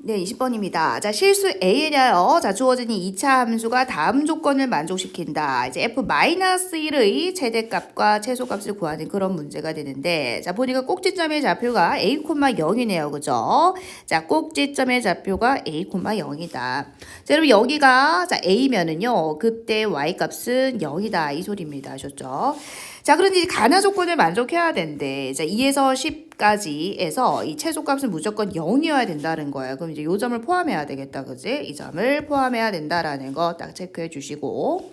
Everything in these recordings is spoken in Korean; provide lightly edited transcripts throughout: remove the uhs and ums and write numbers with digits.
네, 20번입니다. 자, 실수 A에 대하여 자, 주어진 이 2차 함수가 다음 조건을 만족시킨다. 이제 F-1의 최대값과 최소값을 구하는 그런 문제가 되는데, 자, 보니까 꼭지점의 좌표가 A, 0이네요. 그죠? 자, 꼭지점의 좌표가 A, 0이다. 자, 여러분 여기가 자, A면은요, 그때 Y 값은 0이다. 이 소리입니다. 아셨죠? 자, 그런데 가나 조건을 만족해야 되는데, 자, 2에서 10까지에서 이 최소값은 무조건 0이어야 된다는 거예요. 그럼 이제 요 점을 포함해야 되겠다. 그지? 이 점을 포함해야 된다라는 거 딱 체크해 주시고.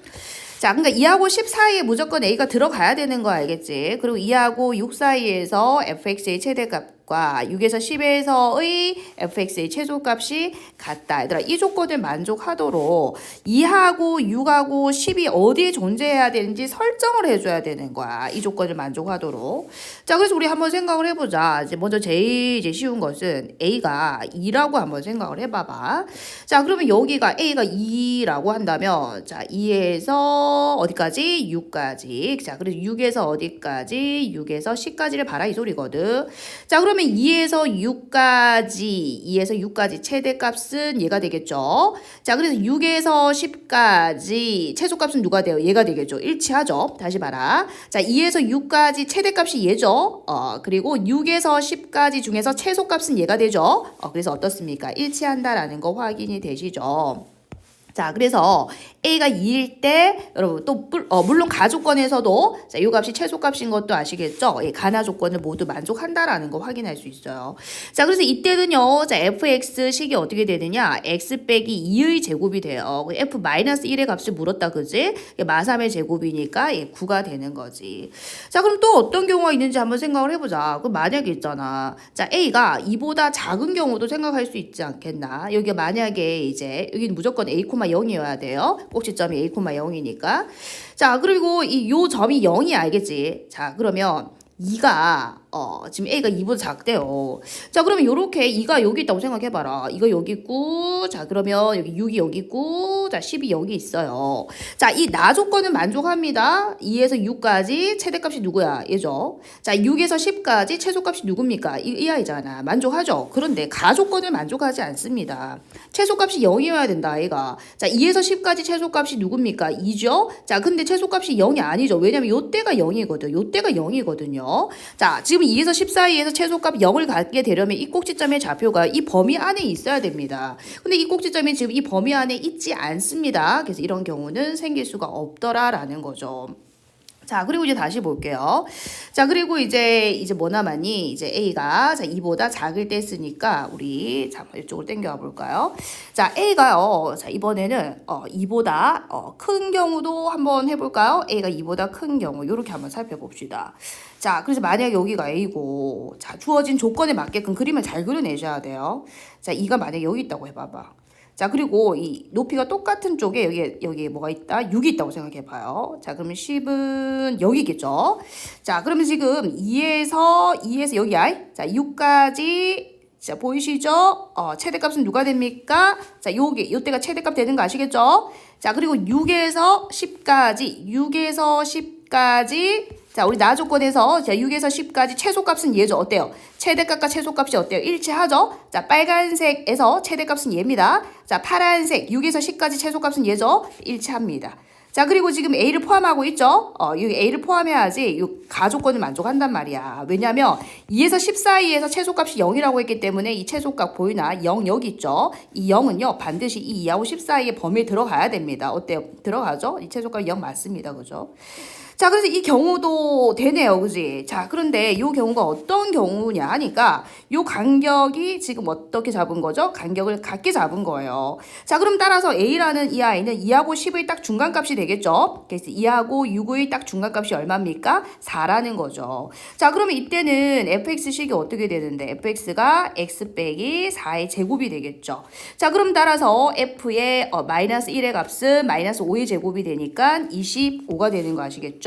자, 그러니까 2하고 10 사이에 무조건 A가 들어가야 되는 거 알겠지? 그리고 2하고 6 사이에서 fx의 최대값과 6에서 10에서의 fx의 최소값이 같다. 얘들아, 이 조건을 만족하도록 2하고 6하고 10이 어디에 존재해야 되는지 설정을 해줘야 되는 거야. 이 조건을 만족하도록. 자, 그래서 우리 한번 생각을 해보자. 이제 먼저 제일 이제 쉬운 것은 A가 2라고 한번 생각을 해봐봐. 자, 그러면 여기가 A가 2라고 한다면, 자, 2에서 어디까지? 6까지. 자, 그래서 6에서 어디까지? 6에서 10까지를 봐라 이 소리거든. 자, 그러면 2에서 6까지 최대값은 얘가 되겠죠. 자, 그래서 6에서 10까지 최소값은 누가 돼요? 얘가 되겠죠. 일치하죠. 다시 봐라. 자, 2에서 6까지 최대값이 얘죠. 그리고 6에서 10까지 중에서 최소값은 얘가 되죠. 그래서 어떻습니까? 일치한다라는 거 확인이 되시죠. 자, 그래서 A가 2일 때 여러분 또 물론 가조건에서도 자, 이 값이 최소값인 것도 아시겠죠? 예, 가나 조건을 모두 만족한다라는 거 확인할 수 있어요. 자, 그래서 이때는요. 자, fx식이 어떻게 되느냐? x 빼기 2의 제곱이 돼요. f-1의 값을 물었다. 그지? 마삼의 제곱이니까 예, 9가 되는 거지. 자, 그럼 또 어떤 경우가 있는지 한번 생각을 해보자. 그럼 만약에 있잖아. 자, A가 2보다 작은 경우도 생각할 수 있지 않겠나? 여기 만약에 이제 여기는 무조건 a, 0이어야 돼요. 꼭지점이 a, 0이니까. 자, 그리고 요 점이 0이 알겠지? 자, 그러면 2가 지금 A가 2보다 작대요. 자, 그러면 요렇게 2가 여기 있다고 생각해봐라. 2가 여기 있고, 자, 그러면 여기 6이 여기 있고, 자, 10이 여기 있어요. 자, 이 나 조건은 만족합니다. 2에서 6까지 최대값이 누구야? 얘죠. 자, 6에서 10까지 최소값이 누굽니까? 이 아이잖아. 만족하죠? 그런데 가 조건을 만족하지 않습니다. 최소값이 0이어야 된다, 아이가. 자, 2에서 10까지 최소값이 누굽니까? 2죠? 자, 근데 최소값이 0이 아니죠. 왜냐면 요때가 0이거든. 요때가 0이거든요. 자, 지금 2에서 10 사이에서 최소값 0을 갖게 되려면 이 꼭지점의 좌표가 이 범위 안에 있어야 됩니다. 근데 이 꼭지점이 지금 이 범위 안에 있지 않습니다. 그래서 이런 경우는 생길 수가 없더라라는 거죠. 자, 그리고 이제 다시 볼게요. 자, 그리고 이제 뭐 남았니? 이제 A가 자, 2보다 작을 때 쓰니까 우리 자, 이쪽으로 당겨와 볼까요? 자, A가요. 자, 이번에는 2보다 큰 경우도 한번 해볼까요? A가 2보다 큰 경우 이렇게 한번 살펴봅시다. 자, 그래서 만약에 여기가 A고 자, 주어진 조건에 맞게끔 그림을 잘 그려내셔야 돼요. 자, 2가 만약에 여기 있다고 해봐봐. 자, 그리고 이 높이가 똑같은 쪽에 여기 뭐가 있다? 6이 있다고 생각해 봐요. 자, 그러면 10은 여기겠죠? 자, 그러면 지금 2에서 여기야. 자, 6까지 자, 보이시죠? 최대값은 누가 됩니까? 자, 요때가 최대값 되는 거 아시겠죠? 자, 그리고 6에서 10까지 자, 우리 나 조건에서 자, 6에서 10까지 최소값은 얘죠. 어때요? 최대값과 최소값이 어때요? 일치하죠? 자, 빨간색에서 최대값은 얘입니다. 자, 파란색 6에서 10까지 최소값은 얘죠. 일치합니다. 자, 그리고 지금 A를 포함하고 있죠? 여기 A를 포함해야지 이 가조건을 만족한단 말이야. 왜냐면 2에서 10 사이에서 최소값이 0이라고 했기 때문에 이 최소값 보이나? 0 여기 있죠? 이 0은요, 반드시 이 2하고 10 사이의 범위에 들어가야 됩니다. 어때요? 들어가죠? 이 최소값 0 맞습니다. 그죠? 자, 그래서 이 경우도 되네요. 그지? 자, 그런데 이 경우가 어떤 경우냐 하니까 이 간격이 지금 어떻게 잡은 거죠? 간격을 같게 잡은 거예요. 자, 그럼 따라서 A라는 이 아이는 2하고 10의 딱 중간값이 되겠죠? 그래서 2하고 6의 딱 중간값이 얼마입니까? 4라는 거죠. 자, 그러면 이때는 fx식이 어떻게 되는데? fx가 x 빼기 4의 제곱이 되겠죠. 자, 그럼 따라서 f의 마이너스 1의 값은 마이너스 5의 제곱이 되니까 25가 되는 거 아시겠죠?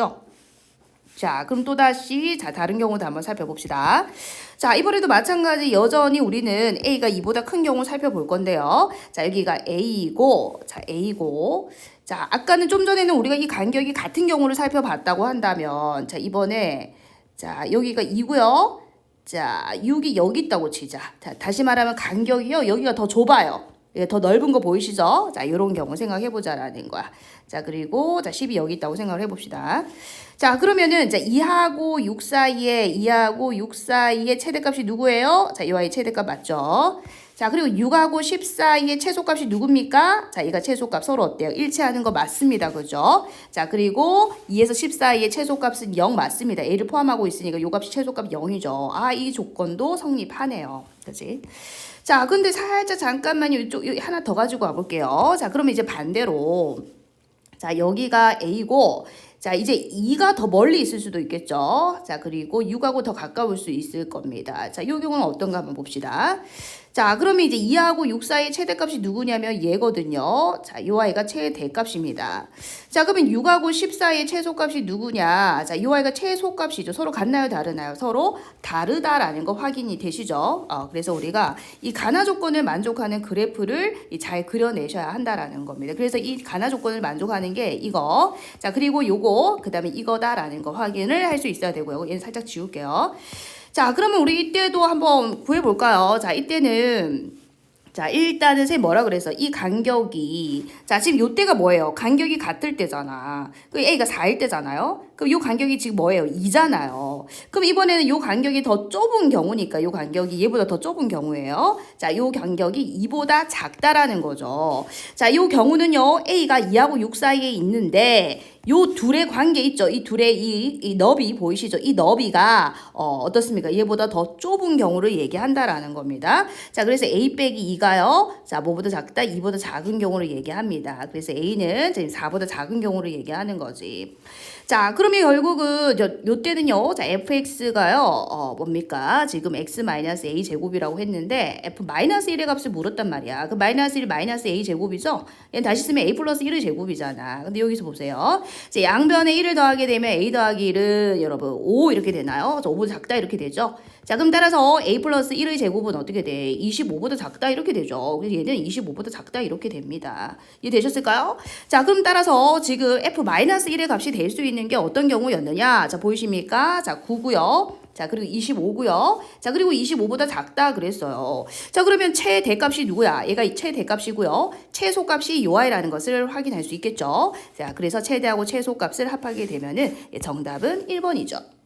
자, 그럼 또다시 자, 다른 경우도 한번 살펴봅시다. 자, 이번에도 마찬가지 여전히 우리는 A가 2보다 큰 경우 살펴볼 건데요. 자, 여기가 A고, 자, A고. 자, 아까는 좀 전에는 우리가 이 간격이 같은 경우를 살펴봤다고 한다면, 자, 이번에, 자, 여기가 2고요. 자, 6이 여기 있다고 치자. 자, 다시 말하면 간격이요. 여기가 더 좁아요. 더 넓은 거 보이시죠? 자, 이런 경우 생각해보자라는 거야. 자, 그리고 자, 10이 여기 있다고 생각을 해봅시다. 자, 그러면은 자, 2하고 6 사이에 2하고 6 사이에 최대값이 누구예요? 자, 이와의 최대값 맞죠? 자, 그리고 6하고 10 사이의 최소값이 누굽니까? 자, 얘가 최소값 서로 어때요? 일치하는 거 맞습니다. 그죠? 자, 그리고 2에서 10 사이의 최소값은 0 맞습니다. a를 포함하고 있으니까 요 값이 최소값 0이죠. 아, 이 조건도 성립하네요. 그치? 자, 근데 살짝 잠깐만요. 이쪽 하나 더 가지고 와볼게요. 자, 그러면 이제 반대로. 자, 여기가 a고, 자, 이제 2가 더 멀리 있을 수도 있겠죠. 자, 그리고 6하고 더 가까울 수 있을 겁니다. 자, 이 경우는 어떤가 한번 봅시다. 자, 그러면 이제 2하고 6 사이의 최대값이 누구냐면 얘거든요. 자, 요 아이가 최대값입니다. 자, 그러면 6하고 10 사이의 최소값이 누구냐? 자, 요 아이가 최소값이죠. 서로 같나요, 다르나요? 서로 다르다라는 거 확인이 되시죠? 그래서 우리가 이 가나 조건을 만족하는 그래프를 잘 그려내셔야 한다라는 겁니다. 그래서 이 가나 조건을 만족하는 게 이거. 자, 그리고 요거, 그 다음에 이거다라는 거 확인을 할 수 있어야 되고요. 얘는 살짝 지울게요. 자, 그러면 우리 이때도 한번 구해볼까요? 자, 이때는 자, 일단은 쌤 뭐라 그래서 이 간격이 자, 지금 요때가 뭐예요? 간격이 같을 때잖아. 그 a가 4일 때잖아요. 그럼 요 간격이 지금 뭐예요? 2잖아요. 그럼 이번에는 요 간격이 더 좁은 경우니까 요 간격이 얘보다 더 좁은 경우예요. 자, 요 간격이 2보다 작다라는 거죠. 자, 요 경우는요. a가 2하고 6 사이에 있는데 요 둘의 관계 있죠? 이 둘의 이 너비 보이시죠? 이 너비가 어떻습니까? 얘보다 더 좁은 경우를 얘기한다라는 겁니다. 자, 그래서 a 빼기 2가요. 자, 뭐보다 작다? 2보다 작은 경우를 얘기합니다. 그래서 a는 지금 4보다 작은 경우를 얘기하는 거지. 자, 그러면 결국은 요때는요. 자, fx가요. 뭡니까? 지금 x-a 제곱이라고 했는데 f-1의 값을 물었단 말이야. 그 -1 마이너스 a 제곱이죠? 얘는 다시 쓰면 a 플러스 1의 제곱이잖아. 근데 여기서 보세요. 이제 양변에 1을 더하게 되면 a 더하기 1은 여러분 5 이렇게 되나요? 5보다 작다 이렇게 되죠? 자, 그럼 따라서 a 플러스 1의 제곱은 어떻게 돼? 25보다 작다 이렇게 되죠. 그래서 얘는 25보다 작다 이렇게 됩니다. 이해되셨을까요? 자, 그럼 따라서 지금 f-1의 값이 될 수 있는 게 어떤 경우였느냐? 자, 보이십니까? 자, 9고요. 자, 그리고 25고요. 자, 그리고 25보다 작다 그랬어요. 자, 그러면 최대값이 누구야? 얘가 최대값이고요. 최소값이 요 아이라는 것을 확인할 수 있겠죠. 자, 그래서 최대하고 최소값을 합하게 되면은 정답은 1번이죠.